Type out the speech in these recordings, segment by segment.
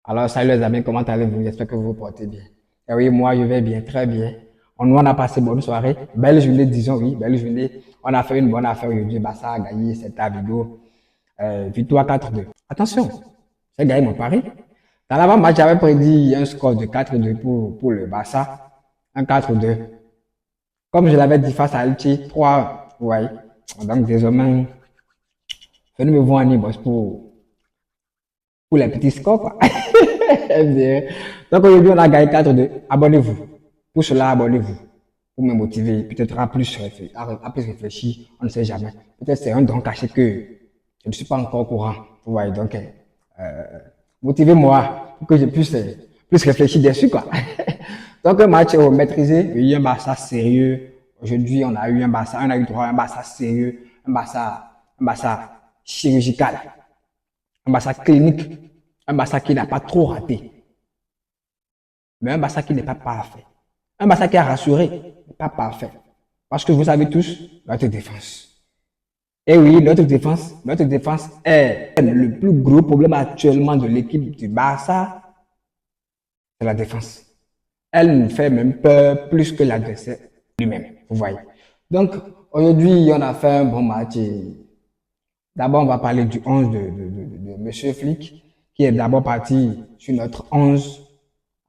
Alors, salut les amis, comment allez-vous? J'espère que vous vous portez bien. Et oui, moi, je vais bien, très bien. On a passé une bonne soirée. Belle journée, disons, oui, belle journée. On a fait une bonne affaire aujourd'hui. Barça a gagné cette vidéo. Victoire 4-2. Attention, j'ai gagné mon pari. Dans l'avant-match, j'avais prédit un score de 4-2 pour le Barça. Un 4-2. Comme je l'avais dit face à Elche, 3. Ouais. Donc, désormais, venez me voir en e pour les petits scores, quoi. Donc aujourd'hui, on a gagné 4-2. Abonnez-vous. Pour cela, abonnez-vous. Pour me motiver, peut-être à plus réfléchir, on ne sait jamais. Peut-être c'est un don caché que je ne suis pas encore au courant. Vous voyez, donc, motivez-moi pour que je puisse plus réfléchir dessus, quoi. Donc, un match maîtrisé, il y a un Barça sérieux. Aujourd'hui, on a eu un Barça, on a eu droit à un Barça sérieux, un Barça chirurgical, un Barça clinique, un Barça qui n'a pas trop raté, mais un Barça qui n'est pas parfait. Un Barça qui a rassuré, pas parfait. Parce que vous savez tous, notre défense. Et oui, notre défense est le plus gros problème actuellement de l'équipe du Barça, c'est la défense. Elle nous fait même peur plus que l'adversaire lui-même, vous voyez. Donc, aujourd'hui, on a fait un bon match. D'abord, on va parler du 11 de Monsieur Flick, qui est d'abord parti sur notre 11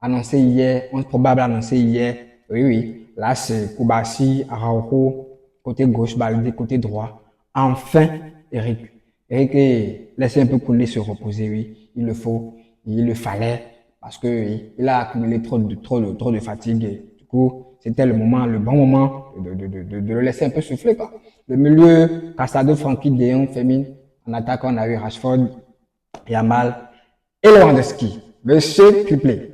annoncé hier, 11 probable annoncé hier. Oui, oui. Là, c'est Koubassi, Araujo, côté gauche, Balde, côté droit. Enfin, Eric. Eric est laissé un peu couler, se reposer, oui. Il le faut, il le fallait, parce que oui, il a accumulé trop de fatigue. Et, du coup, c'était le moment, le bon moment de le laisser un peu souffler, quoi. Le milieu, Casado, Frankie, De Jong, Femin. En attaque, on a eu Rashford, Yamal et Lewandowski. Monsieur triplé.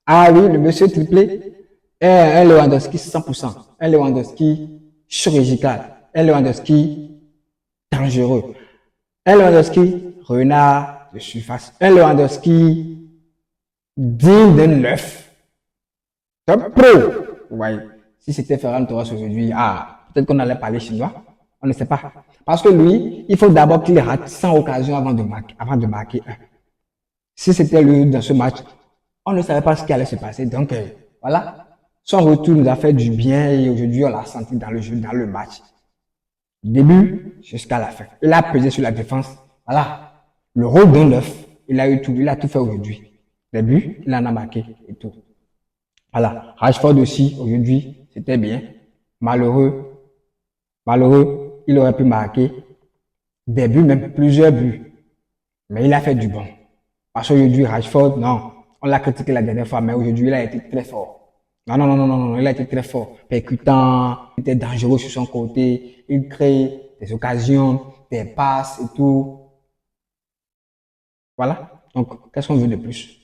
Ah oui, le monsieur triplé est un Lewandowski 100%, un Lewandowski chirurgical, un Lewandowski dangereux, un Lewandowski renard de surface, un Lewandowski digne d'un neuf, top pro. Ouais. Si c'était Ferran Torres aujourd'hui, peut-être qu'on allait parler chinois, on ne sait pas. Parce que lui, il faut d'abord qu'il rate 100 occasions avant de marquer un. Si c'était lui dans ce match, on ne savait pas ce qui allait se passer. Donc, voilà. Son retour nous a fait du bien et aujourd'hui, on l'a senti dans le jeu, dans le match. Du début jusqu'à la fin. Il a pesé sur la défense. Voilà. Le rôle d'un neuf, il a tout fait aujourd'hui. Les buts, il en a marqué et tout. Voilà. Rashford aussi, aujourd'hui, c'était bien. Malheureux, il aurait pu marquer des buts, même plusieurs buts. Mais il a fait du bon. Parce qu'aujourd'hui, Rashford, non, on l'a critiqué la dernière fois, mais aujourd'hui, il a été très fort. Non, il a été très fort. Percutant, il était dangereux sur son côté, il crée des occasions, des passes et tout. Voilà. Donc, qu'est-ce qu'on veut de plus?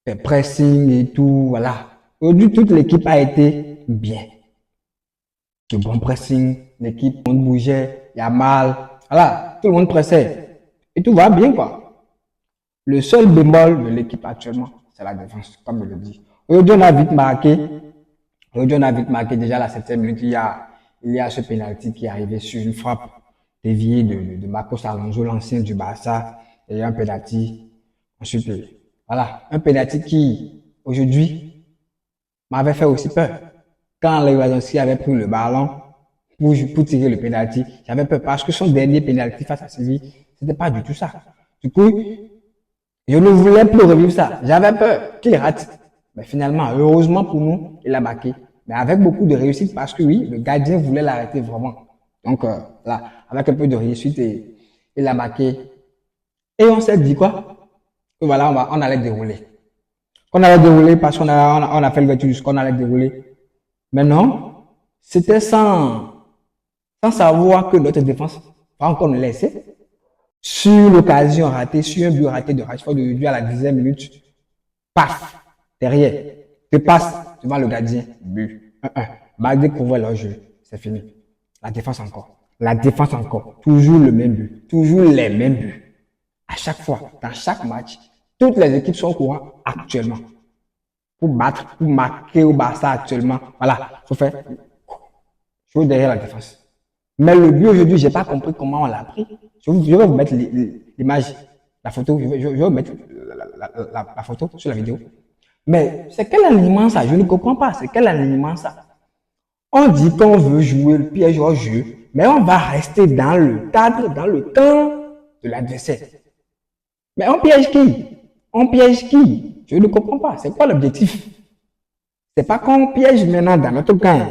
Des pressing et tout, voilà. Aujourd'hui, toute l'équipe a été bien. De bon pressing, l'équipe, tout le monde bougeait, il y a mal. Voilà, tout le monde pressait. Et tout va bien, quoi. Le seul bémol de l'équipe actuellement, c'est la défense, comme je le dis. Aujourd'hui, on a vite marqué. Aujourd'hui, on a vite marqué. Déjà, à la 7e minute, il y a ce pénalty qui est arrivé sur une frappe déviée de Marcos Alonso, l'ancien du Barça. Et un pénalty. Ensuite, voilà. Un pénalty qui, aujourd'hui, m'avait fait aussi peur. Quand Lewandowski avait pris le ballon pour tirer le pénalty, j'avais peur parce que son dernier pénalty face à Séville, c'était pas du tout ça. Du coup, je ne voulais plus revivre ça. J'avais peur qu'il rate. Mais finalement, heureusement pour nous, il a marqué. Mais avec beaucoup de réussite parce que oui, le gardien voulait l'arrêter vraiment. Donc là, avec un peu de réussite, il a marqué. Et on s'est dit quoi? Que voilà, on allait dérouler. On allait dérouler parce on a fait le vertu qu'on allait dérouler. Mais non, c'était sans savoir que notre défense va encore nous laisser. Sur l'occasion ratée, sur un but raté de Rashford aujourd'hui à la 10e minute, paf, derrière, te passe devant le gardien, but, 1-1. Malgré couvrir leur jeu, c'est fini. La défense encore. La défense encore. Toujours le même but. Toujours les mêmes buts. À chaque fois, dans chaque match, toutes les équipes sont au courant actuellement. Pour battre, pour marquer au Barça actuellement. Voilà, faut faire. Jouer derrière la défense. Mais le but aujourd'hui, j'ai pas compris comment on l'a pris. Je vais vous mettre l'image, la photo, je vais vous mettre la photo, sur la vidéo. Mais c'est quel alignement ça? Je ne comprends pas. C'est quel alignement ça? On dit qu'on veut jouer le piège au jeu, mais on va rester dans le cadre, dans le camp de l'adversaire. Mais on piège qui? On piège qui? Je ne comprends pas. C'est quoi l'objectif? C'est pas qu'on piège maintenant dans notre camp,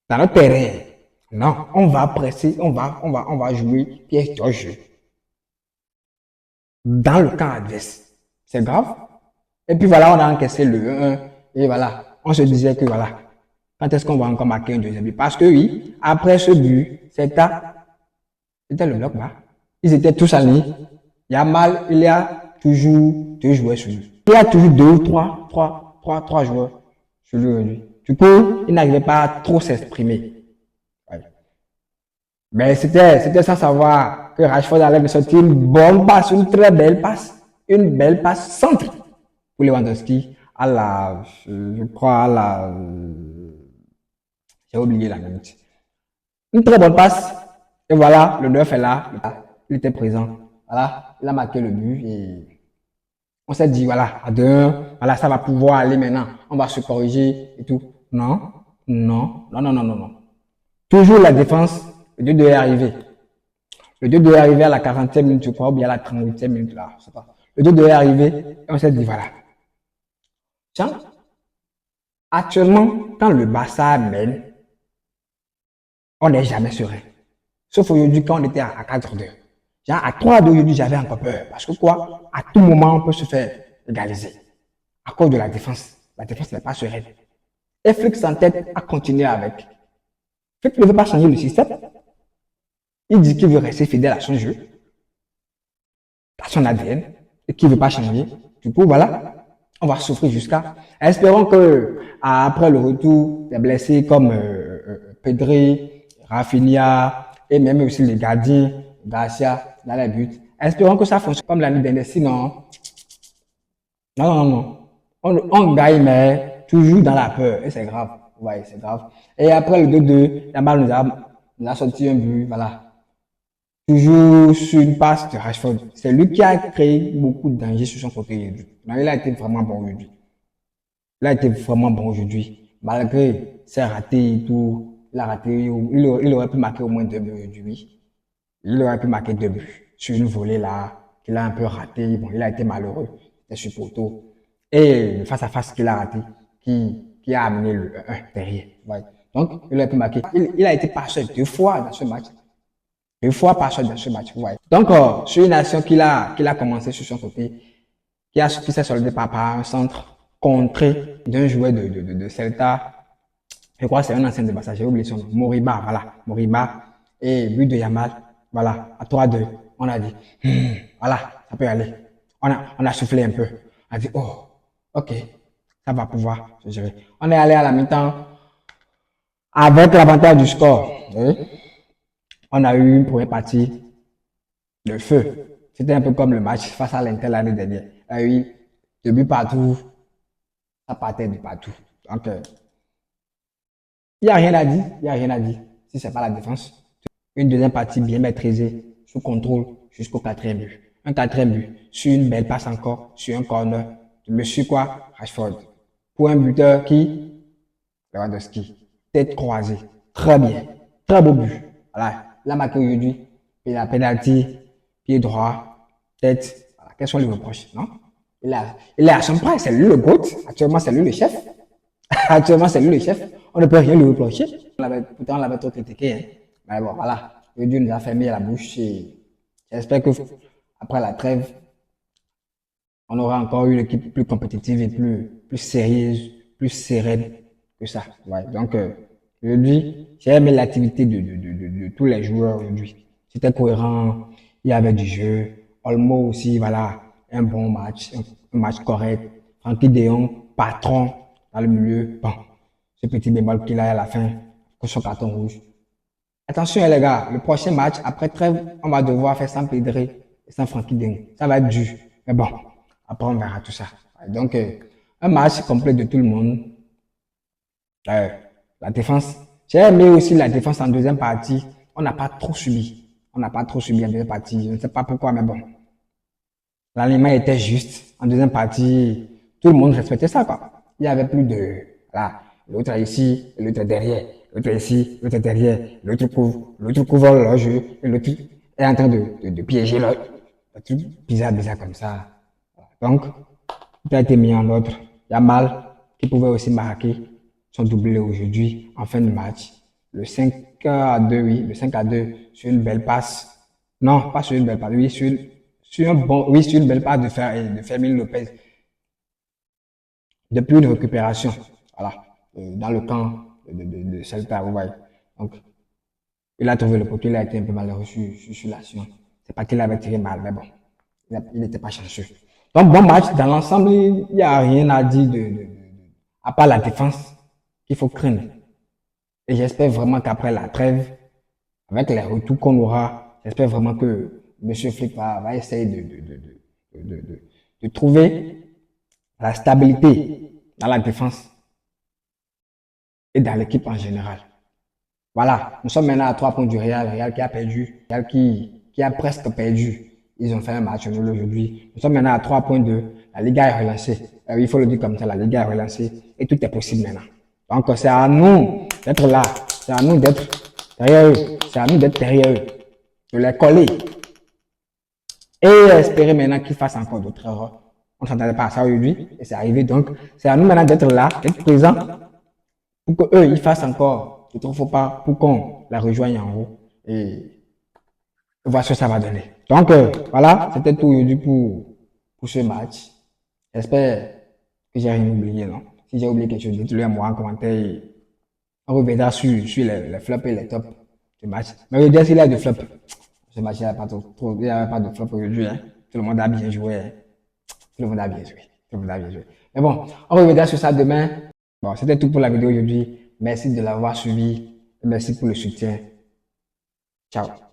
dans notre terrain. Non, on va presser, on va jouer piège au jeu dans le camp adverse. C'est grave. Et puis voilà, on a encaissé le 1-1. Et voilà, on se disait que voilà, quand est-ce qu'on va encore marquer un deuxième but? Parce que oui, après ce but, c'était le bloc bas. Ils étaient tous alignés. Yamal, il y a toujours deux joueurs sur lui. Il y a toujours deux ou trois joueurs sur lui. Du coup, il n'arrivait pas à trop s'exprimer. Ouais. Mais c'était sans savoir que Rashford allait me sortir une bonne passe, une très belle passe, une belle passe centre pour Lewandowski à la, je crois, à la, j'ai oublié la minute. Une très bonne passe. Et voilà, le 9 est là. Il était présent. Voilà, il a marqué le but et on s'est dit, voilà, à 2-1, voilà, ça va pouvoir aller maintenant. On va se corriger et tout. Non, non, non, non, non, non, non. Toujours la défense, le 2-2 est arrivé. Le 2-2 est arrivé à la 40e minute, je crois, ou bien à la 38e minute, là, je sais pas. Le 2-2 est arrivé et on s'est dit, voilà. Tiens, actuellement, quand le Barça mène, on n'est jamais serein. Sauf aujourd'hui, quand on était à 4-2. Genre, à 3-2 aujourd'hui, j'avais encore peur. Parce que quoi? À tout moment, on peut se faire égaliser. À cause de la défense. La défense n'est pas sereine. Et Flick s'entête à continuer avec. Flick ne veut pas changer le système. Il dit qu'il veut rester fidèle à son jeu, à son ADN, et qu'il ne veut pas changer. Du coup, voilà, on va souffrir jusqu'à. Espérons que, après le retour des blessés comme Pedri, Rafinha, et même aussi les gardiens, Garcia, dans les buts, espérons que ça fonctionne comme l'année dernière. Sinon, non. On gagne, mais toujours dans la peur. Et c'est grave. Ouais, c'est grave. Et après le 2-2, Yamal nous a sorti un but. Voilà. Toujours sur une passe de Rashford. C'est lui qui a créé beaucoup de dangers sur son côté aujourd'hui. Il a été vraiment bon aujourd'hui. Il a été vraiment bon aujourd'hui. Malgré ses ratés et tout, il a raté. Il aurait pu marquer au moins 2 buts aujourd'hui. Il aurait pu marquer 2 buts sur une volée là, qu'il a un peu raté. Bon, il a été malheureux. C'était sur poteau. Et le face-à-face qu'il a raté, qui a amené le 1 derrière. Ouais. Donc, il aurait pu marquer. Il a été passé 2 fois dans ce match. 2 fois passé dans ce match. Ouais. Donc, sur une action qu'il a commencé sur son côté, qui s'est soldé par un centre contré d'un joueur de Celta. Je crois que c'est un ancien de Barça, j'ai oublié son nom. Moriba, voilà. Moriba. Et but de Yamal. Voilà. À 3-2. On a dit, voilà, ça peut aller. On a soufflé un peu. On a dit, oh, ok, ça va pouvoir se gérer. On est allé à la mi-temps avec l'avantage du score. Oui. On a eu une première partie de feu. C'était un peu comme le match face à l'Inter l'année dernière. Il y a eu 2 buts partout. Ça partait de partout. Donc, il n'y a rien à dire. Il n'y a rien à dire. Si ce n'est pas la défense. Une deuxième partie bien maîtrisée, sous contrôle, jusqu'au 4e but. Un 4e but, sur une belle passe encore, sur un corner. De monsieur quoi? Rashford. Pour un buteur qui? Lewandowski. Tête croisée. Très bien. Très beau but. Voilà. Il a marqué aujourd'hui. Il a penalty. Pied droit. Tête. Voilà. Quels sont les reproches? Non? Il est à son prime. C'est lui le GOAT. Actuellement, c'est lui le chef. Actuellement, c'est lui le chef. On ne peut rien lui reprocher. Pourtant, on l'avait trop critiqué. Hein. Mais bon, voilà. Dieu nous a fermé la bouche et j'espère que après la trêve, on aura encore une équipe plus compétitive et plus sérieuse, plus sereine que ça. Ouais. Donc, aujourd'hui, j'ai aimé l'activité de tous les joueurs aujourd'hui. C'était cohérent, il y avait du jeu. Olmo aussi, voilà, un bon match, un match correct. Frankie de Jong, patron dans le milieu. Bon, ce petit bémol qu'il a à la fin, que son carton rouge. Attention les gars, le prochain match, après trêve, on va devoir faire sans Pedri et sans Frankie de Jong. Ça va être dur. Mais bon, après on verra tout ça. Donc, un match complet de tout le monde. La défense. J'ai aimé aussi la défense en deuxième partie. On n'a pas trop subi. On n'a pas trop subi en deuxième partie. Je ne sais pas pourquoi, mais bon. L'alignement était juste. En deuxième partie, tout le monde respectait ça, quoi. Il n'y avait plus de, voilà, l'autre est ici, l'autre est derrière, l'autre est ici, l'autre est derrière, l'autre couvre leur jeu, et l'autre est en train de piéger leur, un truc bizarre, bizarre comme ça. Donc, tout a été mis en ordre. Yamal, qui pouvait aussi marquer son doublé aujourd'hui en fin de match. Le 5-2, oui, le 5-2 sur une belle passe. Non, pas sur une belle passe, oui, sur un bon, oui, sur une belle passe de Fermin Lopez. Depuis une récupération, voilà, dans le camp de Celta, vous voyez. Donc, il a trouvé le poteau, il a été un peu malheureux sur l'action. C'est pas qu'il avait tiré mal, mais bon, il n'était pas chanceux. Donc, bon match, dans l'ensemble, il n'y a rien à dire à part la défense qu'il faut craindre. Et j'espère vraiment qu'après la trêve, avec les retours qu'on aura, j'espère vraiment que M. Flick va essayer de trouver la stabilité dans la défense et dans l'équipe en général. Voilà, nous sommes maintenant à 3 points du Real, Real qui a perdu, Real qui a presque perdu. Ils ont fait un match nul aujourd'hui. Nous sommes maintenant à 3 points de la Liga est relancée. Il faut le dire comme ça, la Liga est relancée et tout est possible maintenant. Donc c'est à nous d'être là, c'est à nous d'être derrière eux, c'est à nous d'être derrière eux, de les coller et espérer maintenant qu'ils fassent encore d'autres erreurs. On ne s'entendait pas à ça aujourd'hui et c'est arrivé. Donc c'est à nous maintenant d'être là, d'être présents pour qu'eux, ils fassent encore il ne faut pas pour qu'on la rejoigne en haut et voir ce que ça va donner. Donc, voilà, c'était tout aujourd'hui pour ce match. J'espère que j'ai rien oublié, non? Si j'ai oublié quelque chose, dites-le moi en commentaire. On reviendra sur les flops et les tops du match. Mais je dire s'il y a de flops. Ce match, il n'y a pas trop, il n'y a pas de flop aujourd'hui, hein. Tout le monde a bien joué, hein. Tout le monde a bien joué. Tout le monde a bien joué. Mais bon, on reviendra sur ça demain. Bon, c'était tout pour la vidéo aujourd'hui. Merci de l'avoir suivi. Merci pour le soutien. Ciao.